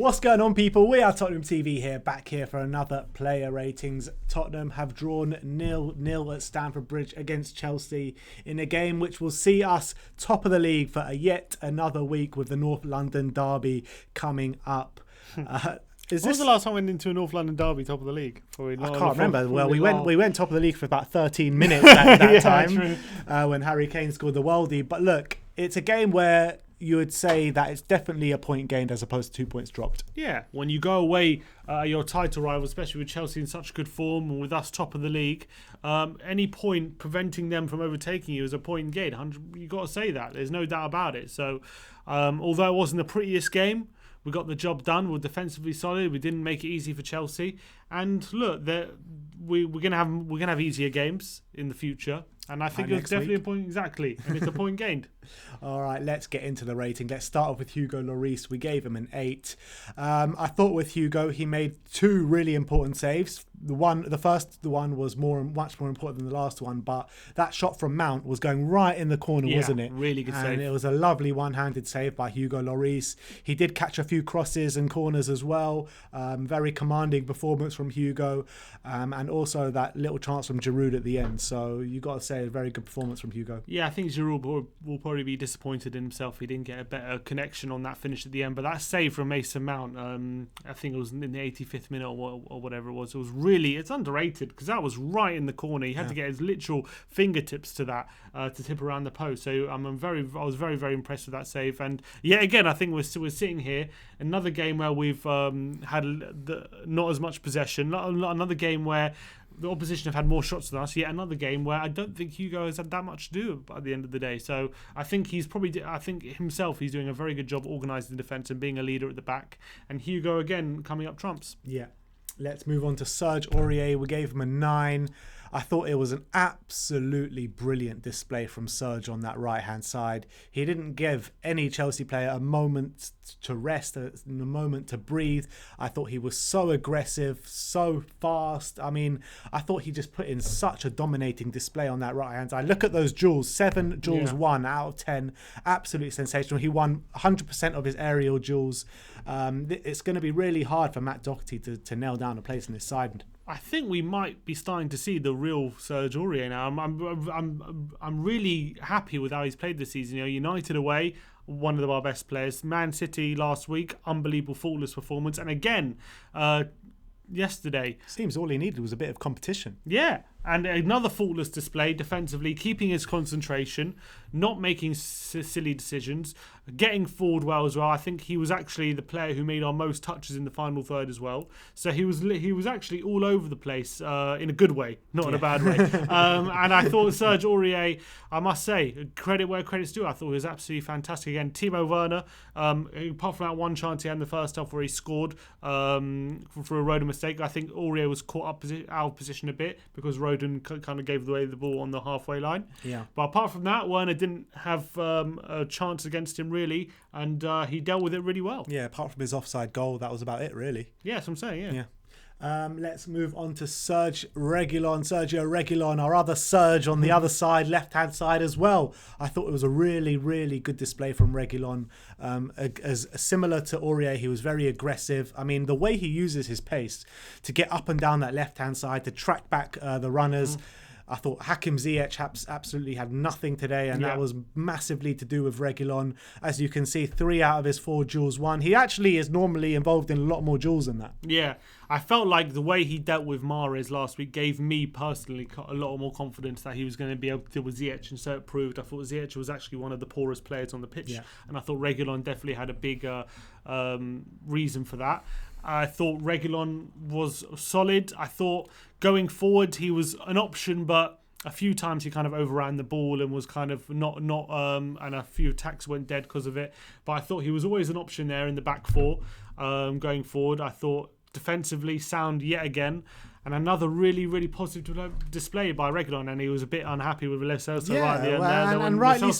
What's going on, people? We are Tottenham TV here, back here for another player ratings. Tottenham have drawn 0-0 at Stamford Bridge against Chelsea in a game which will see us top of the league for yet another week with the North London derby coming up. When was the last time we went into a North London derby top of the league? I can't remember. Well, we went top of the league for about 13 minutes at that time when Harry Kane scored the worldie. But look, it's a game where you would say that it's definitely a point gained as opposed to 2 points dropped. Yeah, when you go away, your title rival, especially with Chelsea in such good form and with us top of the league, any point preventing them from overtaking you is a point gained. You've got to say that. There's no doubt about it. So, although it wasn't the prettiest game, we got the job done. We're defensively solid. We didn't make it easy for Chelsea. And look, we're gonna have easier games in the future. And I think it was definitely a point, exactly. And it's a point gained. All right, let's get into the rating. Let's start off with Hugo Lloris. We gave him an 8. I thought with Hugo, he made 2 really important saves. The first one was much more important than the last one, but that shot from Mount was going right in the corner, wasn't it? Really good save. And it was a lovely one-handed save by Hugo Lloris. He did catch a few crosses and corners as well. Very commanding performance from Hugo, and also that little chance from Giroud at the end. So you got to say a very good performance from Hugo. Yeah, I think Giroud will probably be disappointed in himself. He didn't get a better connection on that finish at the end, but that save from Mason Mount, I think it was in the 85th minute or whatever it was. It's underrated because that was right in the corner. He had to get his literal fingertips to that to tip around the post. So I was very, very impressed with that save. And yet again, I think we're sitting here, another game where we've had not as much possession, another game where the opposition have had more shots than us. Yet another game where I don't think Hugo has had that much to do at the end of the day. So I think he's doing a very good job organising the defence and being a leader at the back. And Hugo again coming up trumps. Yeah. Let's move on to Serge Aurier. We gave him a 9. I thought it was an absolutely brilliant display from Serge on that right-hand side. He didn't give any Chelsea player a moment to rest, a moment to breathe. I thought he was so aggressive, so fast. I mean, I thought he just put in such a dominating display on that right-hand side. Look at those duels. 7 duels won out of 10. Absolutely sensational. He won 100% of his aerial duels. It's going to be really hard for Matt Doherty to nail down a place in his side. I think we might be starting to see the real Serge Aurier now. I'm really happy with how he's played this season. United away, one of our best players. Man City last week, unbelievable, faultless performance. And again, yesterday. Seems all he needed was a bit of competition. Yeah, and another faultless display defensively, keeping his concentration, not making silly decisions, getting forward well as well. I think he was actually the player who made our most touches in the final third as well. So he was actually all over the place in a good way, not in a bad way. And I thought Serge Aurier, I must say, credit where credit's due. I thought he was absolutely fantastic. Again, Timo Werner, apart from that one chance he had in the first half where he scored for a Rodon mistake, I think Aurier was caught up out of position a bit because Rodon kind of gave away the ball on the halfway line. Yeah. But apart from that, Werner didn't have a chance against him really, and he dealt with it really well. Yeah, apart from his offside goal, that was about it really. Yes, I'm saying, yeah. Let's move on to Sergio Reguilón, our other Serge on the other side, left-hand side as well. I thought it was a really, really good display from Reguilón. As similar to Aurier, he was very aggressive. I mean, the way he uses his pace to get up and down that left-hand side, to track back the runners. I thought Hakim Ziyech absolutely had nothing today, and that was massively to do with Reguilón. As you can see, 3 out of his 4 duels won. He actually is normally involved in a lot more duels than that. Yeah, I felt like the way he dealt with Mahrez last week gave me personally a lot more confidence that he was going to be able to deal with Ziyech, and so it proved. I thought Ziyech was actually one of the poorest players on the pitch, and I thought Reguilón definitely had a big reason for that. I thought Reguilón was solid. I thought going forward he was an option, but a few times he kind of overran the ball and was kind of not and a few attacks went dead because of it. But I thought he was always an option there in the back four going forward. I thought defensively sound yet again. And another really, really positive display by Reguilón, and he was a bit unhappy with Lo Celso right at the end there. And rightly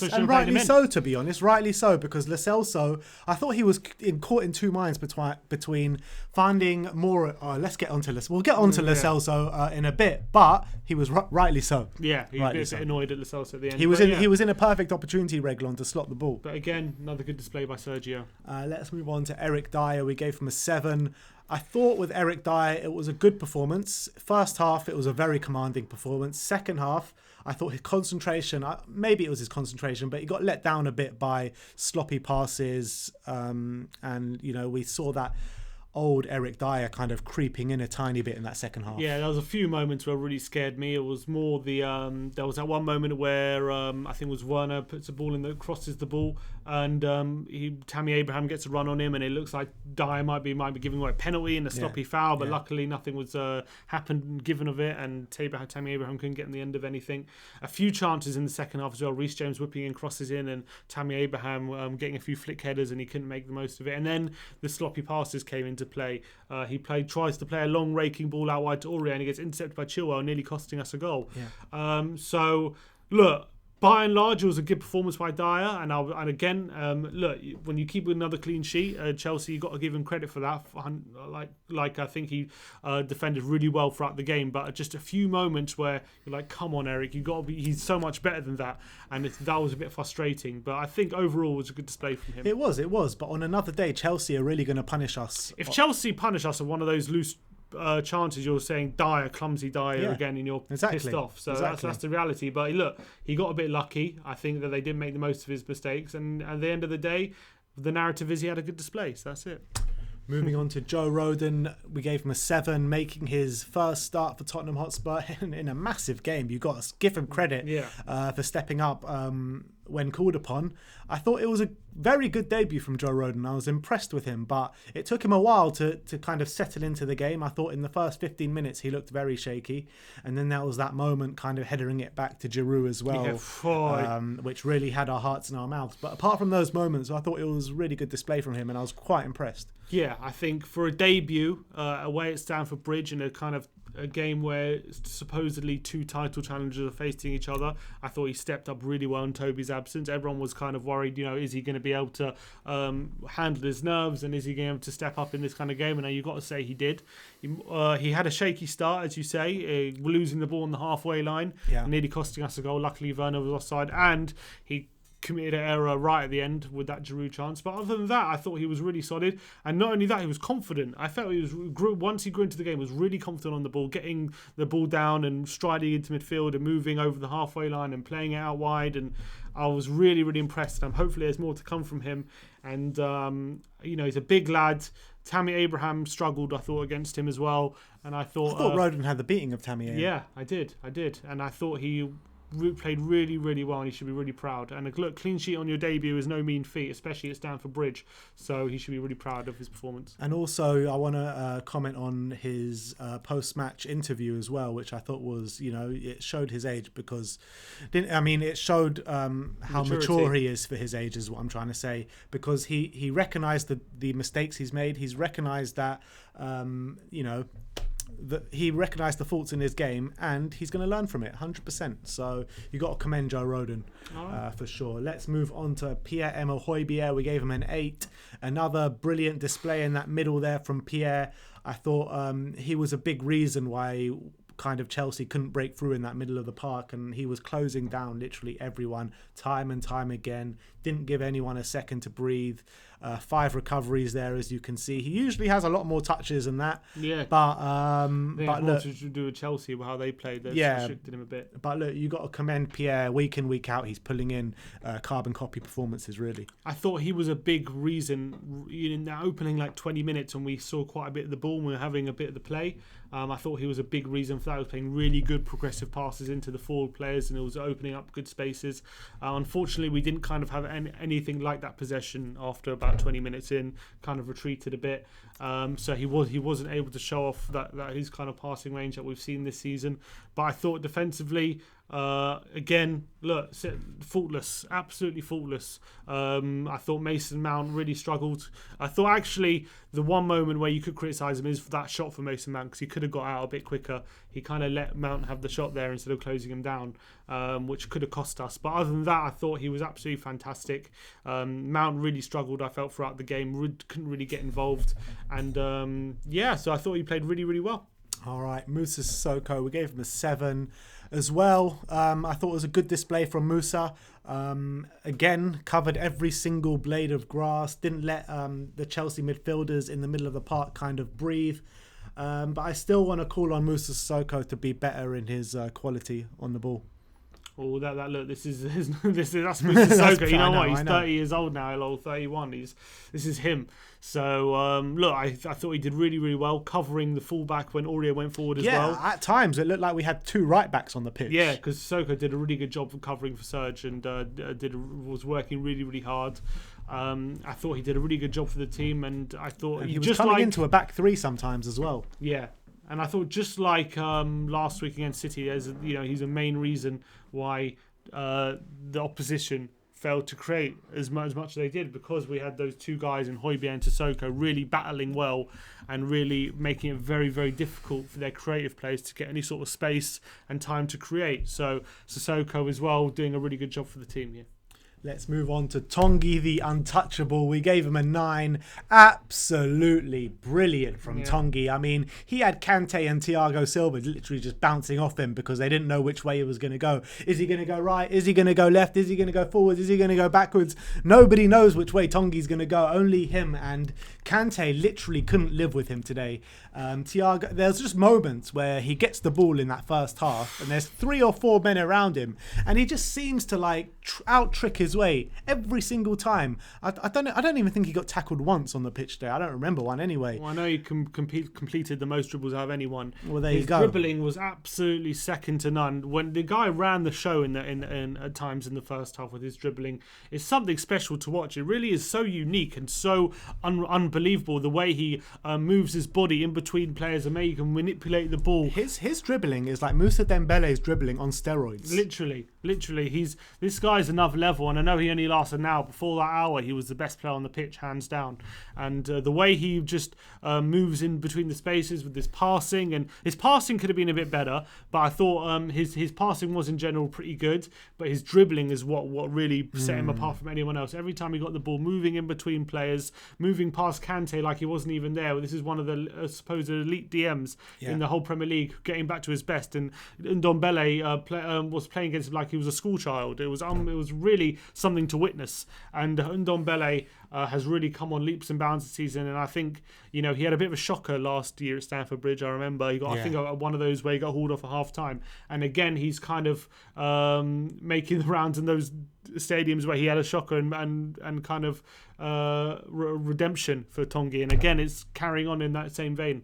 so, to be honest. Rightly so, because Lo Celso, I thought he was caught in two minds between finding more... let's get onto Lo Celso in a bit, but he was rightly so. Yeah, he was a bit annoyed at Lo Celso at the end. He was in a perfect opportunity, Reguilón, to slot the ball. But again, another good display by Sergio. Let's move on to Eric Dier. We gave him a 7. I thought with Eric Dier, it was a good performance. First half, it was a very commanding performance. Second half, I thought his concentration, maybe it was his concentration, but he got let down a bit by sloppy passes. And, we saw that old Eric Dier kind of creeping in a tiny bit in that second half. Yeah, there was a few moments where it really scared me. It was more the there was that one moment where I think it was Werner puts a ball in that crosses the ball, and Tammy Abraham gets a run on him, and it looks like Dier might be giving away a penalty and a sloppy foul, but luckily nothing was happened given of it, and Tammy Abraham couldn't get in the end of anything. A few chances in the second half as well. Reece James whipping in crosses in, and Tammy Abraham getting a few flick headers, and he couldn't make the most of it. And then the sloppy passes came into play. He tries to play a long raking ball out wide to Aurier, and he gets intercepted by Chilwell, nearly costing us a goal. So look, by and large, it was a good performance by Dier, and again, look, when you keep another clean sheet, Chelsea, you got to give him credit for that. Like I think he defended really well throughout the game, but just a few moments where you're like, come on, Eric, you got to be. He's so much better than that, and that was a bit frustrating. But I think overall it was a good display from him. It was. But on another day, Chelsea are really going to punish us. If Chelsea punish us on one of those loose chances, you're saying clumsy Dier again, and you're pissed off. So that's the reality. But look, he got a bit lucky. I think that they didn't make the most of his mistakes, and at the end of the day, the narrative is he had a good display. So that's it. Moving on to Joe Rodon, we gave him a 7, making his first start for Tottenham Hotspur in a massive game. You've got to give him credit for stepping up when called upon. I thought it was a very good debut from Joe Rodon. I was impressed with him, but it took him a while to kind of settle into the game. I thought in the first 15 minutes he looked very shaky, and then there was that moment kind of headering it back to Giroud as well, which really had our hearts in our mouths. But apart from those moments, I thought it was a really good display from him, and I was quite impressed. Yeah, I think for a debut away at Stamford Bridge in a kind of a game where supposedly two title challengers are facing each other, I thought he stepped up really well in Toby's absence. Everyone was kind of worried, is he going to be able to handle his nerves, and is he going to step up in this kind of game? And you've got to say he did. He had a shaky start, as you say, losing the ball on the halfway line, nearly costing us a goal. Luckily, Werner was offside, and he committed an error right at the end with that Giroud chance. But other than that, I thought he was really solid, and not only that, he was confident. I felt once he grew into the game, was really confident on the ball, getting the ball down and striding into midfield and moving over the halfway line and playing it out wide. And I was really, really impressed. And hopefully, there's more to come from him. And he's a big lad. Tammy Abraham struggled, I thought, against him as well. And I thought Rodon had the beating of Tammy Abraham. Yeah, I did, and I thought he played really, really well, and he should be really proud. And look, clean sheet on your debut is no mean feat, especially at Stamford Bridge. So he should be really proud of his performance. And also, I want to comment on his post-match interview as well, which I thought was, it showed his age, because it showed how mature he is for his age, is what I'm trying to say, because he recognised the mistakes he's made. He's recognised that he recognised the faults in his game, and he's going to learn from it 100%. So you got to commend Joe Rodon for sure. Let's move on to Pierre-Emile Højbjerg. We gave him an 8. Another brilliant display in that middle there from Pierre. I thought he was a big reason why kind of Chelsea couldn't break through in that middle of the park, and he was closing down literally everyone time and time again. Didn't give anyone a second to breathe. 5 recoveries there, as you can see. He usually has a lot more touches than that. Yeah. But look, to do with Chelsea, how they played, they've restricted him a bit. But look, you got to commend Pierre. Week in, week out, he's pulling in carbon copy performances. Really, I thought he was a big reason in that opening 20 minutes, and we saw quite a bit of the ball. And we were having a bit of the play. I thought he was a big reason for that. He was playing really good progressive passes into the forward players, and it was opening up good spaces. Unfortunately, we didn't kind of have anything like that possession after about 20 minutes in, kind of retreated a bit. So he wasn't able to show off that his kind of passing range that we've seen this season. But I thought defensively, Again, look, faultless, absolutely faultless. I thought Mason Mount really struggled. I thought actually the one moment where you could criticise him is for that shot for Mason Mount, because he could have got out a bit quicker. He kind of let Mount have the shot there instead of closing him down, which could have cost us. But other than that, I thought he was absolutely fantastic. Mount really struggled, I felt, throughout the game. Couldn't really get involved. And so I thought he played really, really well. All right, Moussa Sissoko, we gave him a 7 as well. I thought it was a good display from Moussa. Again, covered every single blade of grass, didn't let the Chelsea midfielders in the middle of the park kind of breathe. But I still want to call on Moussa Sissoko to be better in his quality on the ball. Oh, that look! That's Moussa Sissoko. You know what? He's 30 years old now. Hello, 31. This is him. So look, I thought he did really, really well covering the fullback when Aurier went forward as well. Yeah, at times it looked like we had 2 right backs on the pitch. Yeah, because Sissoko did a really good job of covering for Serge and was working really, really hard. I thought he did a really good job for the team, and I thought he was just coming into a back 3 sometimes as well. Yeah. And I thought, just like last week against City, he's a main reason why the opposition failed to create as much as they did, because we had those 2 guys in Højbjerg and Sissoko really battling well and really making it very, very difficult for their creative players to get any sort of space and time to create. So Sissoko as well doing a really good job for the team here. Let's move on to Tanguy the Untouchable. We gave him a 9. Absolutely brilliant from Tanguy. I mean, he had Kante and Thiago Silva literally just bouncing off him because they didn't know which way he was going to go. Is he going to go right? Is he going to go left? Is he going to go forwards? Is he going to go backwards? Nobody knows which way Tanguy's going to go. Only him, and Kante literally couldn't live with him today. Thiago, there's just moments where he gets the ball in that first half and there's 3 or 4 men around him and he just seems to like out-trick his way every single time. I don't even think he got tackled once on the pitch there. I don't remember one anyway. Well, I know he completed the most dribbles out of anyone. Well, there His you go. dribbling was absolutely second to none. When the guy ran the show in at times in the first half with his dribbling, it's something special to watch. It really is so unique and so unbelievable the way he moves his body in between players and he can manipulate the ball. His dribbling is like Moussa Dembele's dribbling on steroids. Literally, this guy's another level, and I know he only lasted an hour. Before that hour, he was the best player on the pitch, hands down. And the way he just moves in between the spaces with his passing, and his passing could have been a bit better, but I thought his passing was in general pretty good. But his dribbling is what really set him apart from anyone else. Every time he got the ball, moving in between players, moving past Kante like he wasn't even there. This is one of the supposed elite DMs in the whole Premier League, getting back to his best. And Ndombele was playing against him like he was a school child. It was really something to witness. And Ndombele has really come on leaps and bounds this season. And I think he had a bit of a shocker last year at Stamford Bridge. I remember I think one of those where he got hauled off at half time. And again, he's kind of making the rounds in those stadiums where he had a shocker and kind of redemption for Tanguy. And again, it's carrying on in that same vein.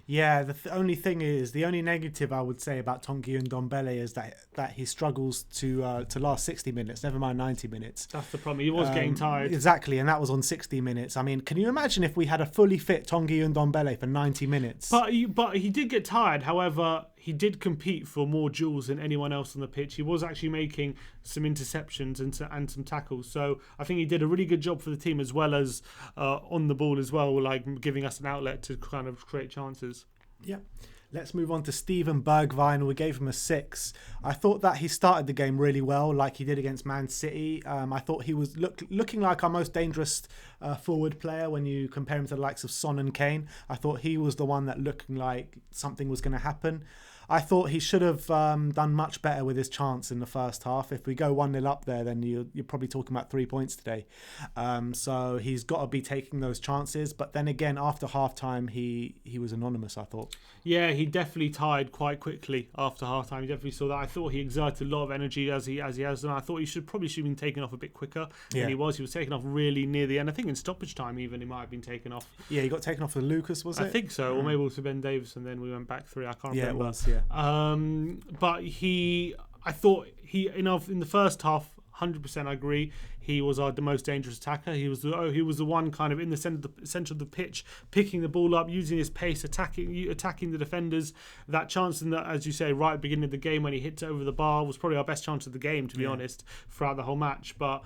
Yeah, the only negative I would say about Tanguy Ndombele is that he struggles to last 60 minutes, never mind 90 minutes. That's the problem. He was getting tired. Exactly, and that was on 60 minutes. I mean, can you imagine if we had a fully fit Tanguy Ndombele for 90 minutes? But he did get tired. However, he did compete for more duels than anyone else on the pitch. He was actually making some interceptions and some tackles. So I think he did a really good job for the team, as well as on the ball as well, like giving us an outlet to kind of create chances. Yeah. Let's move on to Steven Bergwijn. We gave him a 6. I thought that he started the game really well, like he did against Man City. I thought he was looking like our most dangerous forward player when you compare him to the likes of Son and Kane. I thought he was the one that looked like something was going to happen. I thought he should have done much better with his chance in the first half. If we go 1-0 up there, then you're probably talking about 3 points today. So he's got to be taking those chances. But then again, after half-time, he was anonymous, I thought. Yeah, he definitely tired quite quickly after half-time. You definitely saw that. I thought he exerted a lot of energy as he has done. I thought he should have been taken off a bit quicker than he was. He was taken off really near the end. I think in stoppage time even he might have been taken off. Yeah, he got taken off for Lucas, was it? I think so. Or maybe it was for Ben Davis and then we went back 3. I can't remember. Yeah, it was, yeah. But I thought he in the first half, 100% I agree. He was the most dangerous attacker. He was the one kind of in the center of the pitch, picking the ball up, using his pace, attacking the defenders. That chance as you say, right at the beginning of the game when he hit it over the bar was probably our best chance of the game, to be honest, throughout the whole match. But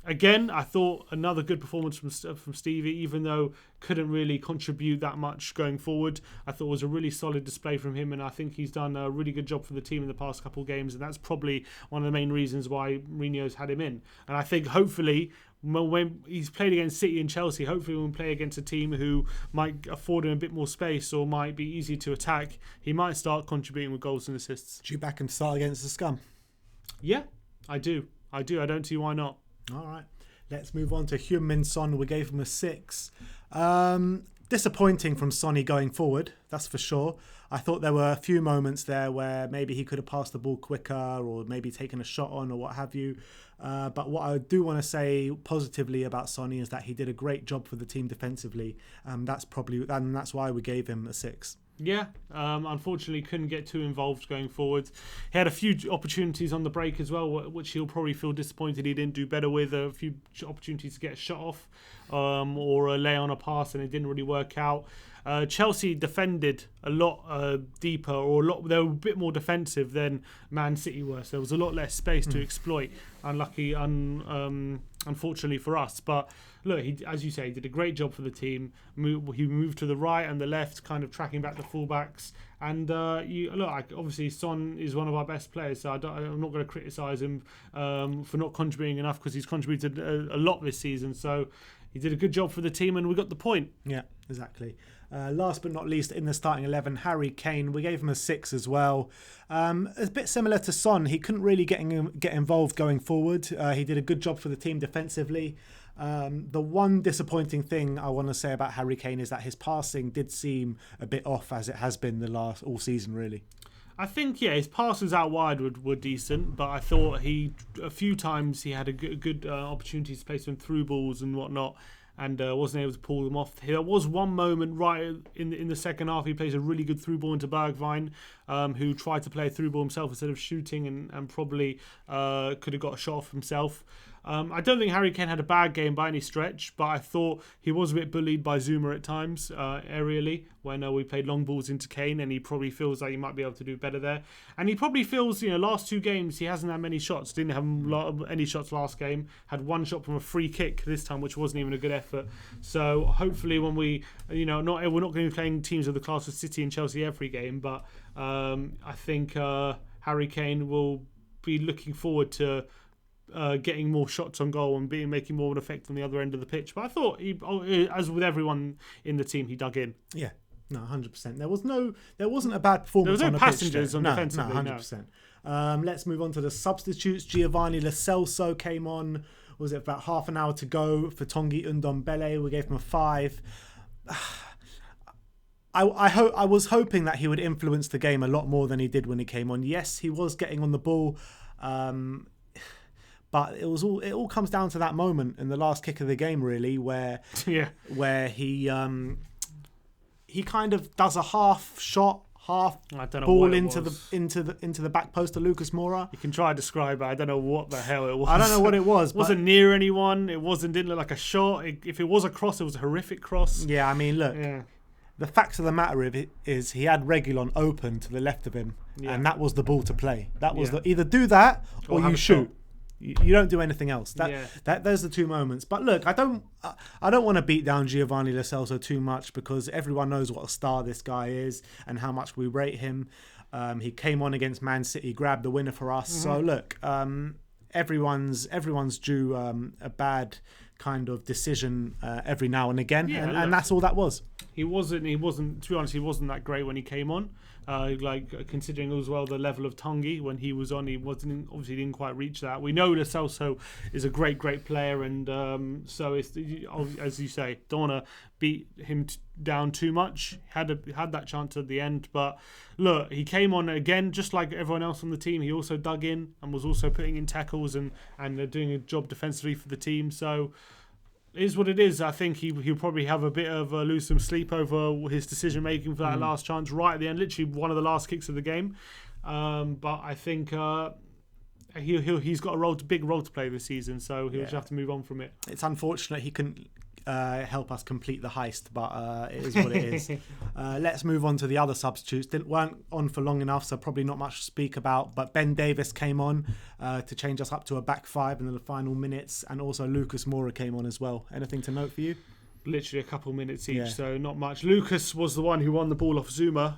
again, I thought another good performance from Stevie, even though couldn't really contribute that much going forward. I thought it was a really solid display from him, and I think he's done a really good job for the team in the past couple of games, and that's probably one of the main reasons why Mourinho's had him in. And I think hopefully when he's played against City and Chelsea, hopefully when we play against a team who might afford him a bit more space or might be easy to attack, he might start contributing with goals and assists. Do you back him to start against the scum? Yeah, I do. I don't see why not. All right, let's move on to Heung-min Son. We gave him a 6. Disappointing from Sonny going forward, that's for sure. I thought there were a few moments there where maybe he could have passed the ball quicker or maybe taken a shot on or what have you. But what I do want to say positively about Sonny is that he did a great job for the team defensively. That's why we gave him a 6. Yeah, unfortunately couldn't get too involved going forward. He had a few opportunities on the break as well, which he'll probably feel disappointed he didn't do better with. A few opportunities to get a shot off or lay on a pass, and it didn't really work out. Chelsea defended a lot deeper, they were a bit more defensive than Man City were, so there was a lot less space to exploit. Unfortunately for us, but look, he, as you say, did a great job for the team. He moved to the right and the left, kind of tracking back the fullbacks. And obviously Son is one of our best players, so I'm not going to criticise him for not contributing enough, because he's contributed a lot this season. So he did a good job for the team, and we got the point. Yeah, exactly. Last but not least, in the starting 11, Harry Kane. We gave him a 6 as well. A bit similar to Son. He couldn't really get involved going forward. He did a good job for the team defensively. The one disappointing thing I want to say about Harry Kane is that his passing did seem a bit off, as it has been all season, really. I think, his passes out wide were decent, but I thought a few times he had a good opportunity to play some through balls and whatnot, and wasn't able to pull them off. There was one moment right in the second half, he plays a really good through ball into Bergwijn, who tried to play a through ball himself instead of shooting, and probably could have got a shot off himself. I don't think Harry Kane had a bad game by any stretch, but I thought he was a bit bullied by Zuma at times, aerially, when we played long balls into Kane, and he probably feels like he might be able to do better there. And he probably feels, last 2 games he hasn't had many shots. Didn't have any shots last game. Had one shot from a free kick this time, which wasn't even a good effort. So hopefully when we're not going to be playing teams of the class of City and Chelsea every game, but I think Harry Kane will be looking forward to getting more shots on goal and making more of an effect on the other end of the pitch. But I thought, as with everyone in the team, he dug in. Yeah, no, 100%. There wasn't a bad performance. There was no on passengers the pitch on defensively. No, 100%. Let's move on to the substitutes. Giovanni Lo Celso came on. Was it about half an hour to go for Tanguy Ndombele? We gave him a 5. I was hoping that he would influence the game a lot more than he did when he came on. Yes, he was getting on the ball. But it all comes down to that moment in the last kick of the game, really, where he kind of does a half shot, half ball into the back post of Lucas Moura. You can try to describe it. I don't know what the hell it was. I don't know what it was. It wasn't near anyone. Didn't look like a shot. If it was a cross, it was a horrific cross. Yeah, I mean, look. Yeah. The facts of the matter is he had Reguilón open to the left of him, and that was the ball to play. That was either do that or you shoot. You don't do anything else. There's the 2 moments. But look, I don't want to beat down Giovanni Lo Celso too much, because everyone knows what a star this guy is and how much we rate him. He came on against Man City, grabbed the winner for us. So look, everyone's due a bad kind of decision every now and again, and that's all that was. He wasn't. To be honest, he wasn't that great when he came on. Considering as well the level of Tanguy when he was on, obviously didn't quite reach that. We know Lo Celso is a great player, and so it's, as you say, don't want to beat him down too much. Had that chance at the end, but look, he came on again just like everyone else on the team. He also dug in and was also putting in tackles and doing a job defensively for the team. So it is what it is. I think he'll probably have a bit of lose some sleep over his decision making for that last chance right at the end, literally one of the last kicks of the game. But I think he's got a big role to play this season, so he'll just have to move on from it. It's unfortunate he couldn't help us complete the heist, but it is what it is. Let's move on to the other substitutes. Weren't on for long enough, so probably not much to speak about, but Ben Davies came on to change us up to a back five in the final minutes, and also Lucas Moura came on as well. Anything to note for you? Literally a couple minutes each, so not much. Lucas was the one who won the ball off Zuma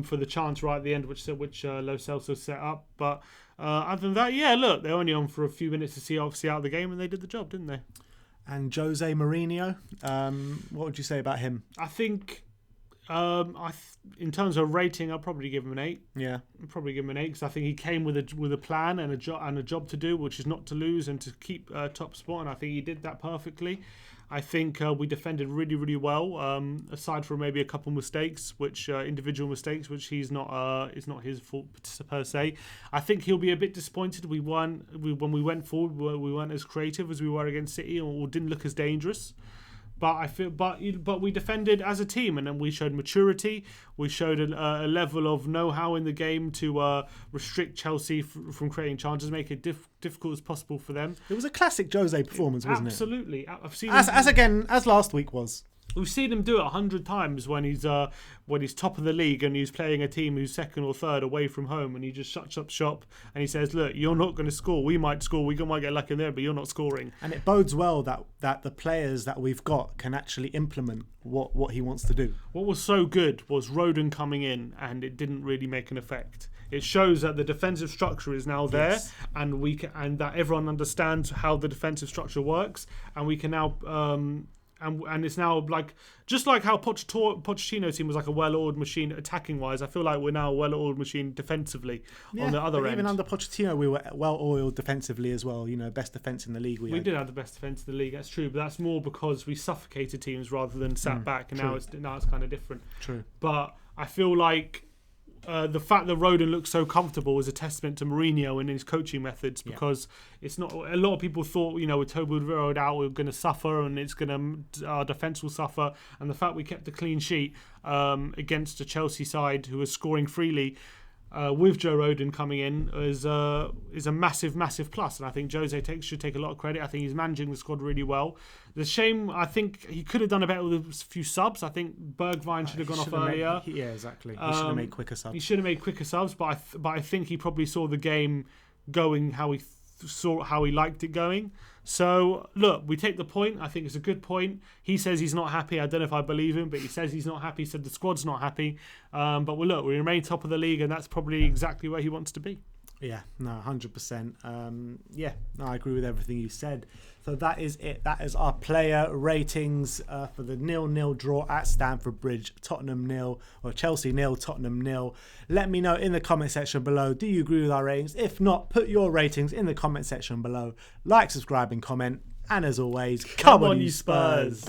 for the chance right at the end, which Lo Celso set up. But other than that, look, they're only on for a few minutes to see obviously out the game, and they did the job, didn't they? And Jose Mourinho, what would you say about him? I think, in terms of rating, I'll probably give him an 8. Yeah, I'll probably give him an 8 because I think he came with a plan and a job to do, which is not to lose and to keep top spot, and I think he did that perfectly. I think we defended really, really well, aside from maybe a couple mistakes, individual mistakes, which it's not his fault per se. I think he'll be a bit disappointed. When we went forward, we weren't as creative as we were against City, or didn't look as dangerous. But we defended as a team, and then we showed maturity. We showed a level of know-how in the game to restrict Chelsea from creating chances, make it difficult as possible for them. It was a classic Jose performance, wasn't it? Absolutely. I've seen as last week was. We've seen him do it 100 times when he's top of the league and he's playing a team who's second or third away from home, and he just shuts up shop and he says, "Look, you're not going to score. We might score. We might get lucky in there, but you're not scoring." And it bodes well that the players that we've got can actually implement what he wants to do. What was so good was Rodon coming in, and it didn't really make an effect. It shows that the defensive structure is now there, and and that everyone understands how the defensive structure works, and we can now. And it's now just like how Pochettino's team was like a well-oiled machine attacking-wise. I feel like we're now a well-oiled machine defensively on the other end. Even under Pochettino, we were well-oiled defensively as well. Best defence in the league. We did have the best defence in the league. That's true, but that's more because we suffocated teams rather than sat back. And now it's kind of different. True. But I feel like the fact that Rodon looks so comfortable is a testament to Mourinho and his coaching methods, because it's not. A lot of people thought, with Toby Alderweireld out, we're going to suffer and our defence will suffer. And the fact we kept a clean sheet against a Chelsea side who was scoring freely with Joe Rodon coming in is a massive, massive plus. And I think Jose should take a lot of credit. I think he's managing the squad really well. The shame, I think he could have done a better with a few subs. I think Bergwijn should have gone off earlier. Exactly. He should have made quicker subs. He should have made quicker subs, but I think he probably saw the game going how he liked it going. So look, we take the point. I think it's a good point. He says he's not happy. I don't know if I believe him, but he says he's not happy. He said the squad's not happy. But we remain top of the league, and that's probably exactly where he wants to be. Yeah, no, 100%. I agree with everything you said. So that is it. That is our player ratings for the 0-0 draw at Stamford Bridge. Tottenham 0, or Chelsea 0, Tottenham 0. Let me know in the comment section below. Do you agree with our ratings? If not, put your ratings in the comment section below. Like, subscribe, and comment. And as always, come on, you Spurs.